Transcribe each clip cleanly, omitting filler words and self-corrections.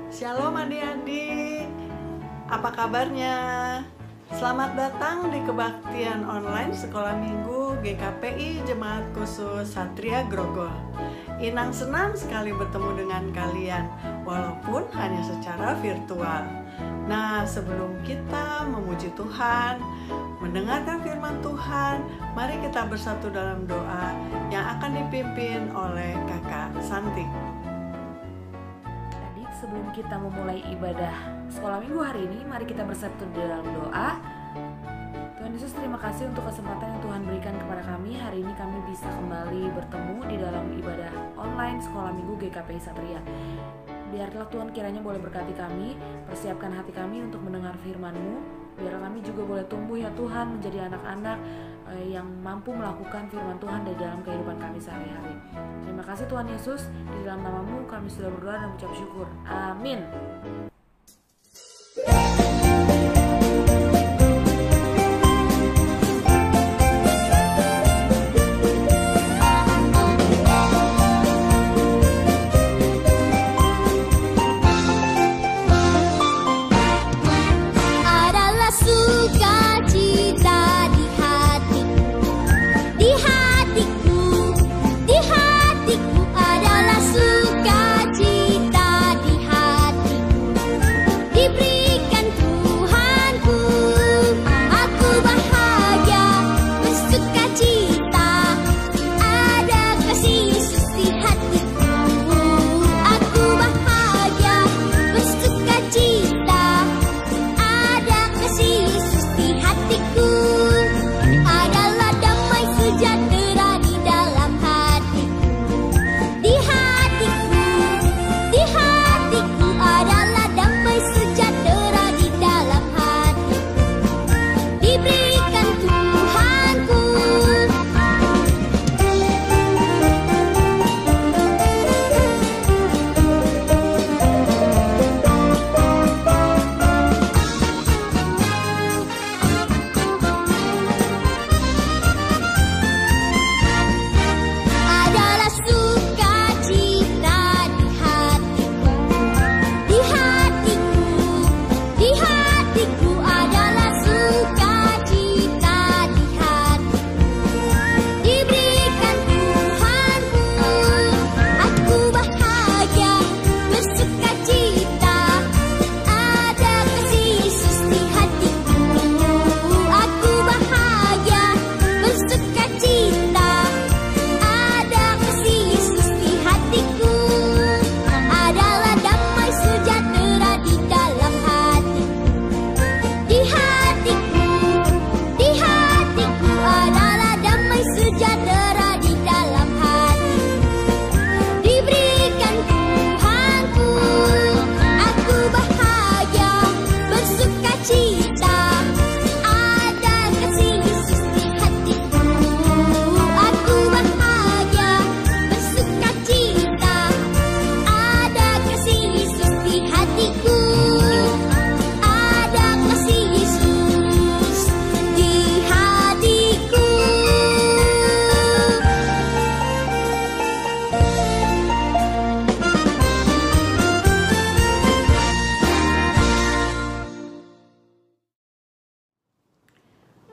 Shalom adik-adik, apa kabarnya? Selamat datang di kebaktian online Sekolah Minggu GKPI Jemaat Khusus Satria Grogol. Inang senang sekali bertemu dengan kalian, walaupun hanya secara virtual. Nah, sebelum kita memuji Tuhan, mendengarkan firman Tuhan, mari kita bersatu dalam doa yang akan dipimpin oleh Kakak Santi. Sebelum kita memulai ibadah sekolah minggu hari ini, mari kita bersatu dalam doa. Tuhan Yesus, terima kasih untuk kesempatan yang Tuhan berikan kepada kami. Hari ini kami bisa kembali bertemu di dalam ibadah online sekolah minggu GKPI Satria. Biarlah Tuhan kiranya boleh berkati kami, persiapkan hati kami untuk mendengar firman-Mu. Biar kami juga boleh tumbuh ya Tuhan, menjadi anak-anak yang mampu melakukan firman Tuhan di dalam kehidupan kami sehari-hari. Terima kasih Tuhan Yesus, di dalam nama-Mu kami sudah berdoa dan mengucap syukur. Amin.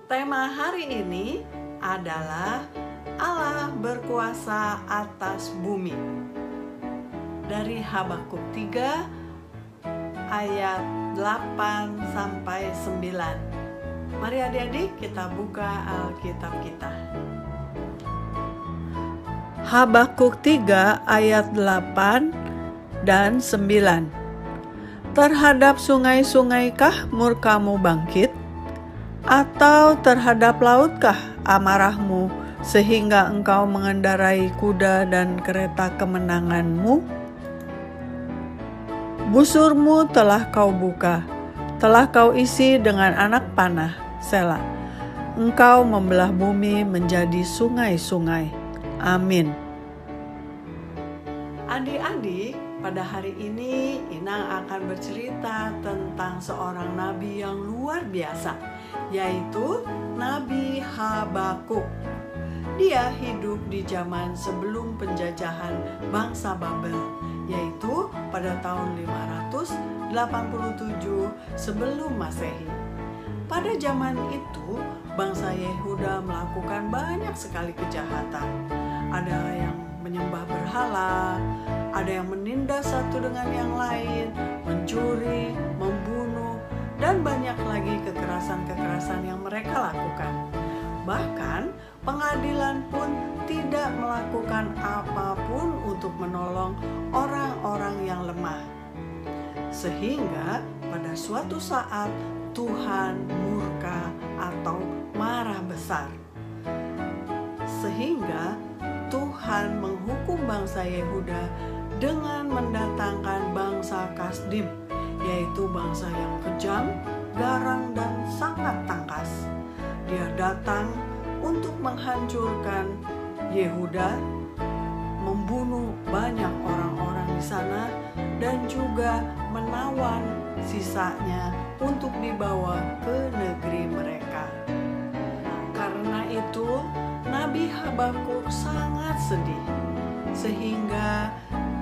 Tema hari ini adalah Allah berkuasa atas bumi. Dari Habakuk 3 ayat 8 sampai 9. Mari adik-adik kita buka Alkitab kita. Habakuk 3 ayat 8 dan 9. Terhadap sungai-sungaikah murkamu bangkit? Atau terhadap lautkah amarahmu sehingga engkau mengendarai kuda dan kereta kemenanganmu? Busurmu telah kau buka, telah kau isi dengan anak panah, Selah. Engkau membelah bumi menjadi sungai-sungai. Amin. Adik-adik, pada hari ini Inang akan bercerita tentang seorang nabi yang luar biasa, yaitu Nabi Habakuk. Dia hidup di zaman sebelum penjajahan bangsa Babel yaitu pada tahun 587 sebelum Masehi. Pada zaman itu, bangsa Yehuda melakukan banyak sekali kejahatan. Ada yang menyembah berhala, ada yang menindas satu dengan yang lain, mencuri, membunuh, dan banyak lagi kekerasan-kekerasan yang mereka lakukan. Bahkan pengadilan pun tidak melakukan apapun untuk menolong orang-orang yang lemah. Sehingga pada suatu saat Tuhan murka atau marah besar. Sehingga Tuhan menghukum bangsa Yehuda dengan mendatangkan bangsa Kasdim, yaitu bangsa yang kejam, garang, dan sangat tangkas. Dia datang untuk menghancurkan Yehuda, membunuh banyak orang-orang di sana, dan juga menawan sisanya untuk dibawa ke negeri mereka. Karena itu, Nabi Habakuk sangat sedih, sehingga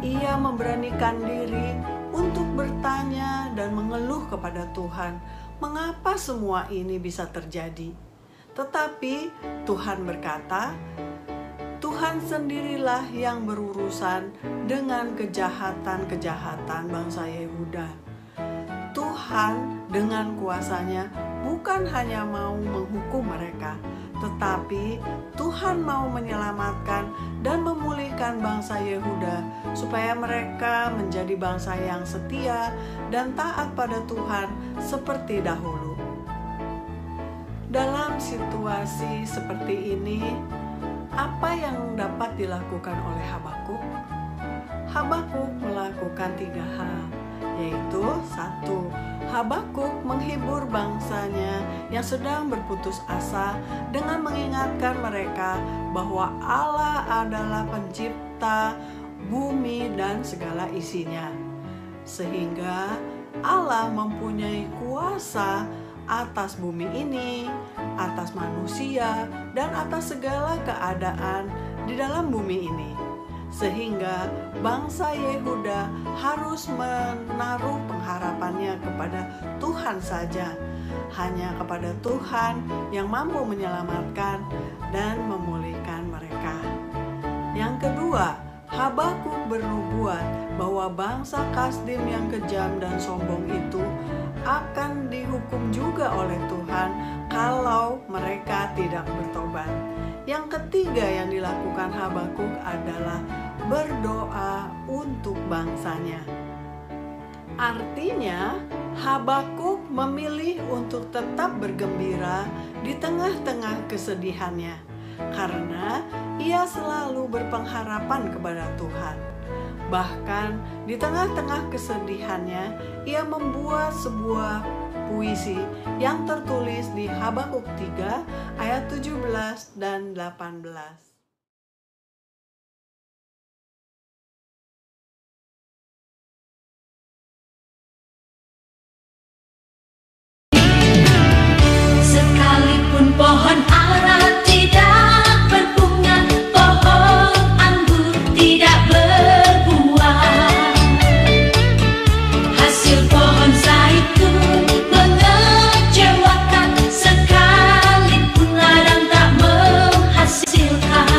ia memberanikan diri untuk bertanya dan mengeluh kepada Tuhan, mengapa semua ini bisa terjadi. Tetapi Tuhan berkata, Tuhan sendirilah yang berurusan dengan kejahatan-kejahatan bangsa Yehuda. Tuhan dengan kuasanya bukan hanya mau menghukum mereka, tetapi Tuhan mau menyelamatkan dan memulihkan bangsa Yehuda supaya mereka menjadi bangsa yang setia dan taat pada Tuhan seperti dahulu. Dalam situasi seperti ini, apa yang dapat dilakukan oleh Habakuk? Habakuk melakukan 3 hal, yaitu 1. Habakuk menghibur bangsanya yang sedang berputus asa dengan mengingatkan mereka bahwa Allah adalah pencipta bumi dan segala isinya, sehingga Allah mempunyai kuasa atas bumi ini, atas manusia, dan atas segala keadaan di dalam bumi ini. Sehingga bangsa Yehuda harus menaruh pengharapannya kepada Tuhan saja. Hanya kepada Tuhan yang mampu menyelamatkan dan memulihkan mereka. Yang kedua, Habakuk bernubuat bahwa bangsa Kasdim yang kejam dan sombong itu akan dihukum juga oleh Tuhan kalau mereka tidak bertobat. Yang ketiga yang dilakukan Habakuk adalah berdoa untuk bangsanya. Artinya, Habakuk memilih untuk tetap bergembira di tengah-tengah kesedihannya, karena ia selalu berpengharapan kepada Tuhan. Bahkan di tengah-tengah kesedihannya, ia membuat sebuah puisi yang tertulis di Habakuk 3 ayat 17 dan 18. Sekalipun pohon ara tidak berbunga, pohon anggur tidak berbuah, hasil pohon zaitun mengecewakan, sekalipun ladang tak menghasilkan.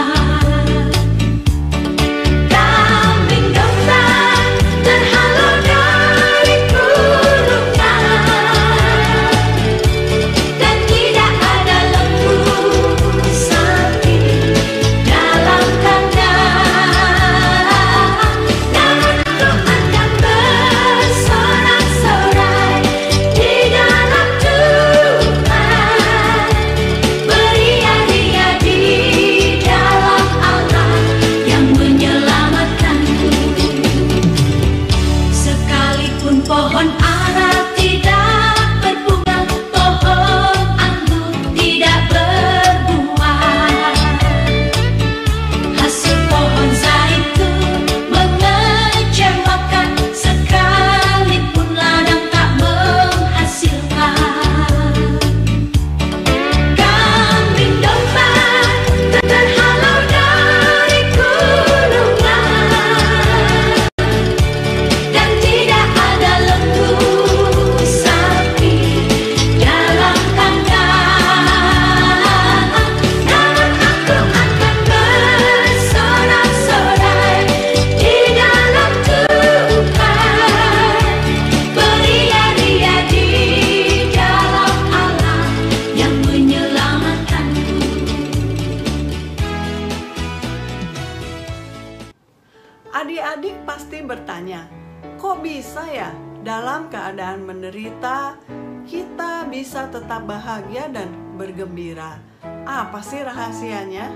Adik-adik pasti bertanya, kok bisa ya dalam keadaan menderita kita bisa tetap bahagia dan bergembira? Apa sih rahasianya?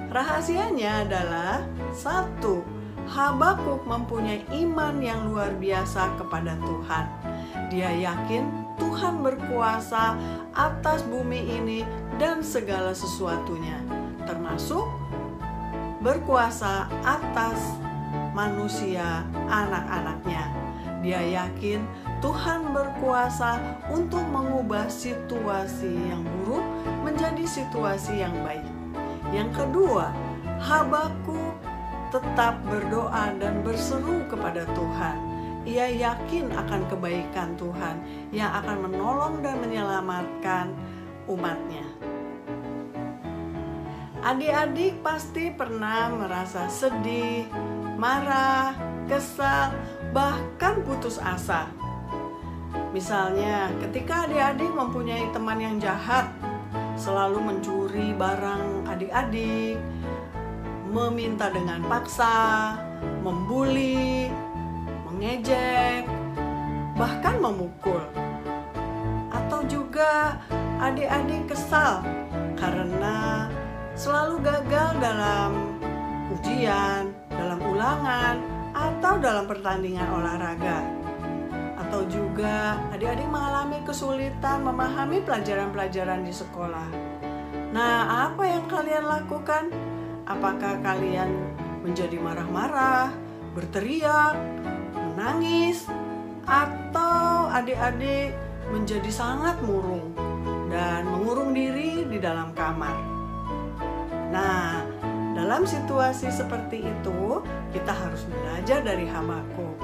Rahasianya adalah 1. Habakuk mempunyai iman yang luar biasa kepada Tuhan. Dia yakin Tuhan berkuasa atas bumi ini dan segala sesuatunya, termasuk berkuasa atas manusia, anak-anaknya. Dia yakin Tuhan berkuasa untuk mengubah situasi yang buruk menjadi situasi yang baik. Yang kedua, Habakuk tetap berdoa dan berseru kepada Tuhan. Ia yakin akan kebaikan Tuhan yang akan menolong dan menyelamatkan umatnya. Adik-adik pasti pernah merasa sedih, marah, kesal, bahkan putus asa. Misalnya, ketika adik-adik mempunyai teman yang jahat, selalu mencuri barang adik-adik, meminta dengan paksa, membuli, mengejek, bahkan memukul. Atau juga adik-adik kesal karena selalu gagal dalam ujian, dalam ulangan, atau dalam pertandingan olahraga. Atau juga adik-adik mengalami kesulitan memahami pelajaran-pelajaran di sekolah. Nah, apa yang kalian lakukan? Apakah kalian menjadi marah-marah, berteriak, menangis, atau adik-adik menjadi sangat murung dan mengurung diri di dalam kamar? Nah, dalam situasi seperti itu, kita harus belajar dari Habakuk.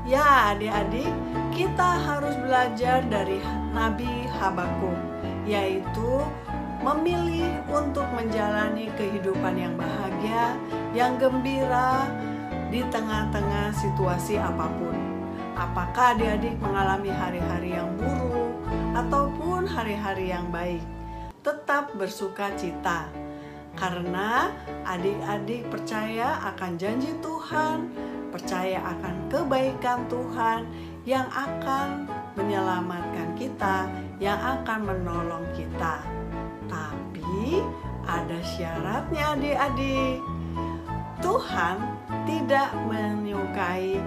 Ya, adik-adik, kita harus belajar dari Nabi Habakuk, yaitu memilih untuk menjalani kehidupan yang bahagia, yang gembira di tengah-tengah situasi apapun. Apakah adik-adik mengalami hari-hari yang buruk ataupun hari-hari yang baik? Tetap bersuka cita, karena adik-adik percaya akan janji Tuhan, percaya akan kebaikan Tuhan yang akan menyelamatkan kita, yang akan menolong kita. Tapi ada syaratnya adik-adik. Tuhan tidak menyukai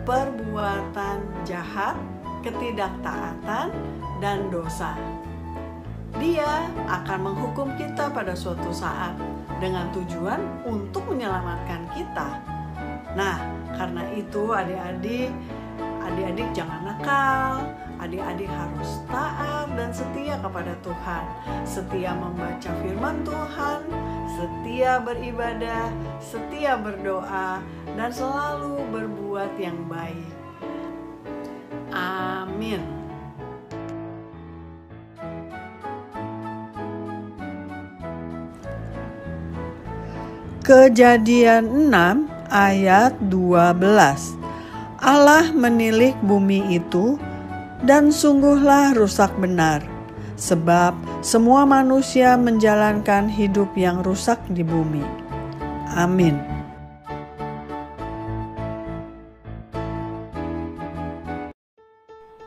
perbuatan jahat, ketidaktaatan, dan dosa. Dia akan menghukum kita pada suatu saat dengan tujuan untuk menyelamatkan kita. Nah, karena itu adik-adik jangan nakal. Adik-adik harus taat dan setia kepada Tuhan, setia membaca firman Tuhan, setia beribadah, setia berdoa, dan selalu berbuat yang baik. Amin. Kejadian 6 ayat 12. Allah menilik bumi itu, dan sungguhlah rusak benar, sebab semua manusia menjalankan hidup yang rusak di bumi. Amin.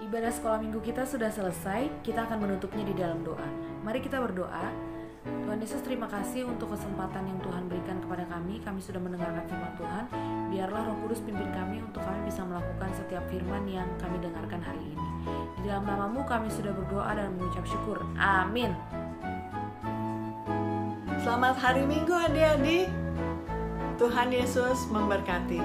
Ibadah sekolah minggu kita sudah selesai. Kita akan menutupnya di dalam doa. Mari kita berdoa. Tuhan Yesus, terima kasih untuk kesempatan yang Tuhan berikan kepada kami. Kami sudah mendengarkan firman Tuhan. Biarlah Roh Kudus pimpin kami untuk kami bisa melakukan setiap firman yang kami dengarkan hari ini. Di dalam nama-Mu kami sudah berdoa dan mengucap syukur. Amin. Selamat hari Minggu adik-adik. Tuhan Yesus memberkati.